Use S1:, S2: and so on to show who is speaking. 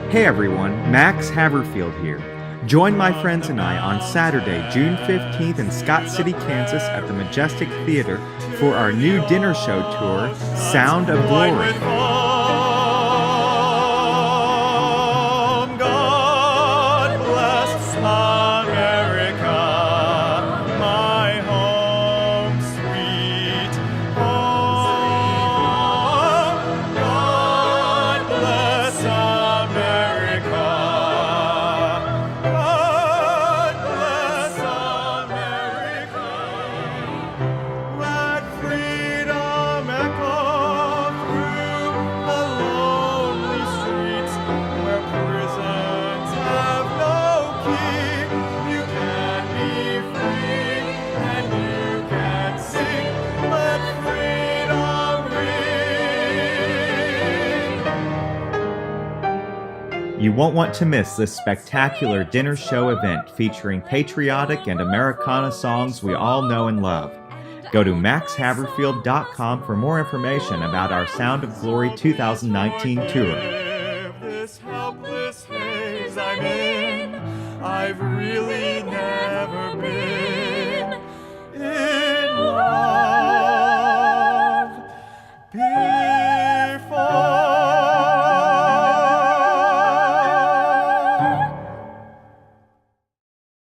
S1: Hey everyone, Max Haverfield here. Join my friends and I on Saturday, June 15th in Scott City, Kansas at the Majestic Theater for our new dinner show tour, Sound of Glory.
S2: God bless America, my home, sweet home. God bless America. God bless America. Let freedom echo through the lonely streets where prisons have no key. You can be free and you can sing. Let freedom ring.
S1: You won't want to miss this spectacular dinner show event featuring patriotic and Americana songs we all know and love. Go to maxhaverfield.com for more information about our Sound of Glory 2019 tour.
S2: This helpless haze I'm in, I've really never